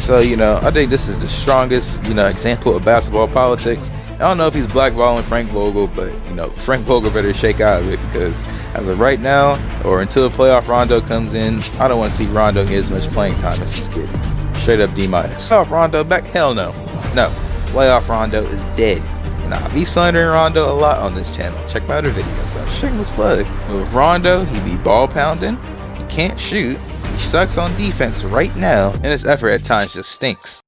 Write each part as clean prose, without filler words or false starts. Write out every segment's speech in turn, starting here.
So, I think this is the strongest, example of basketball politics. I don't know if he's blackballing Frank Vogel, but, Frank Vogel better shake out of it, because as of right now, or until playoff Rondo comes in, I don't want to see Rondo get as much playing time as he's getting. Straight up D-. Playoff Rondo back? Hell no. No. Playoff Rondo is dead. And I'll be slandering Rondo a lot on this channel. Check my other videos out. Shameless plug. But with Rondo, he be ball pounding. He can't shoot. He sucks on defense right now, and his effort at times just stinks.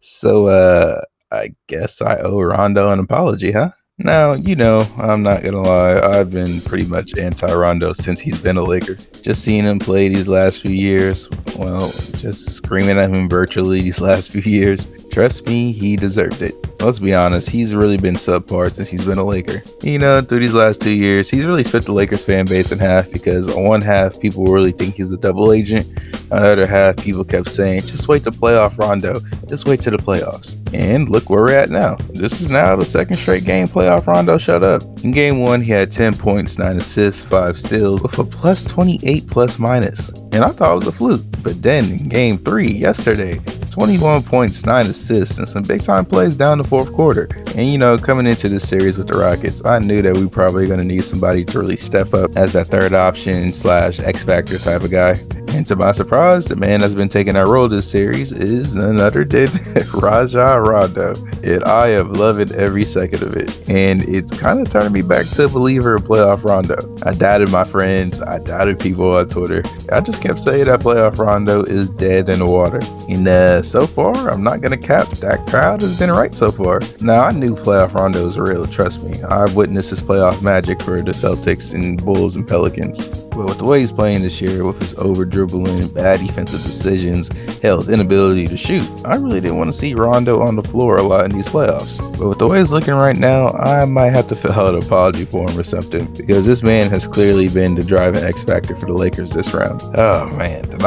So, I guess I owe Rondo an apology, huh? Now, I'm not gonna lie, I've been pretty much anti-Rondo since he's been a Laker. Just seeing him play these last few years, well, just screaming at him virtually these last few years. Trust me, he deserved it. Let's be honest, he's really been subpar since he's been a Laker. Through these last 2 years, he's really split the Lakers fan base in half, because on one half, people really think he's a double agent. On the other half, people kept saying, just wait to playoff Rondo, just wait to the playoffs. And look where we're at now. This is now the second straight game playoff Rondo shut up. In game 1, he had 10 points, 9 assists, 5 steals, with a plus 28 plus minus. And I thought it was a fluke. But then in game 3, yesterday, 21 points, 9 assists, and some big time plays down the fourth quarter. And coming into this series with the Rockets, I knew that we probably going to need somebody to really step up as that third option / X Factor type of guy. And to my surprise, the man that's been taking that role this series is none other than Rajon Rondo. And I am loving every second of it. And it's kind of turning me back to a believer of playoff Rondo. I doubted my friends. I doubted people on Twitter. I just kept saying that playoff Rondo is dead in the water. And so far, I'm not going to cap. That crowd has been right so far. Now, I knew playoff Rondo was real, trust me. I've witnessed his playoff magic for the Celtics and Bulls and Pelicans. But with the way he's playing this year, with his over dribbling, bad defensive decisions, hell, his inability to shoot, I really didn't want to see Rondo on the floor a lot in these playoffs. But with the way he's looking right now, I might have to fill out an apology for him or something, because this man has clearly been the driving X factor for the Lakers this round. Oh man, did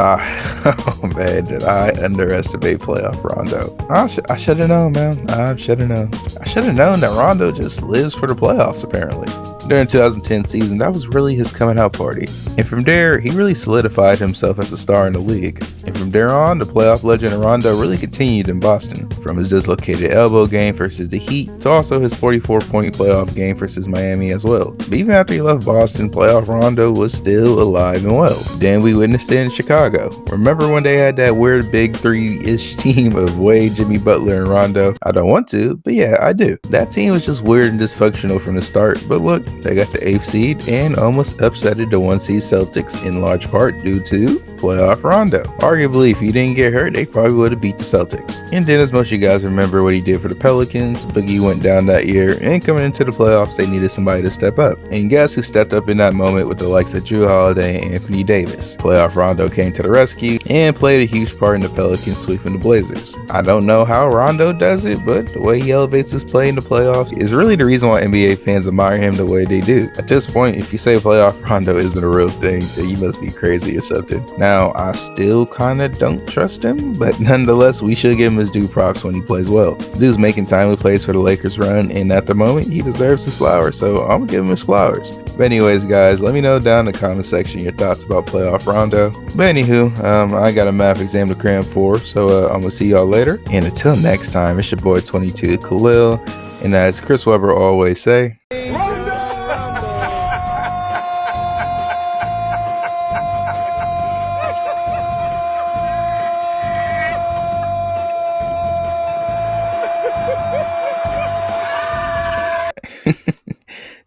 I underestimate playoff Rondo? I should have known, man. I should have known. I should have known that Rondo just lives for the playoffs, apparently. During the 2010 season, that was really his coming out party. And from there, he really solidified himself as a star in the league. And from there on, the playoff legend of Rondo really continued in Boston. From his dislocated elbow game versus the Heat, to also his 44-point playoff game versus Miami as well. But even after he left Boston, playoff Rondo was still alive and well. Then we witnessed it in Chicago. Remember when they had that weird big three-ish team of Wade, Jimmy Butler, and Rondo? I don't want to, but yeah, I do. That team was just weird and dysfunctional from the start, but look, they got the 8th seed and almost upsetted the 1 seed Celtics in large part due to playoff Rondo. Arguably, if he didn't get hurt, they probably would have beat the Celtics. And then, as most of you guys remember what he did for the Pelicans, Boogie went down that year, and coming into the playoffs, they needed somebody to step up. And guess who stepped up in that moment with the likes of Jrue Holiday and Anthony Davis? Playoff Rondo came to the rescue and played a huge part in the Pelicans sweeping the Blazers. I don't know how Rondo does it, but the way he elevates his play in the playoffs is really the reason why NBA fans admire him the way they do. At this point, if you say playoff Rondo isn't a real thing, then you must be crazy or something. Now, I still kind of don't trust him, but nonetheless, we should give him his due props when he plays well. Dude's making timely plays for the Lakers run, and at the moment, he deserves his flowers, so I'm gonna give him his flowers. But anyways, guys, let me know down in the comment section your thoughts about playoff Rondo. But anywho, I got a math exam to cram for, so I'm gonna see y'all later. And until next time, it's your boy 22 Khalil, and as Chris Webber always say,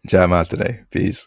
jam out today. Peace.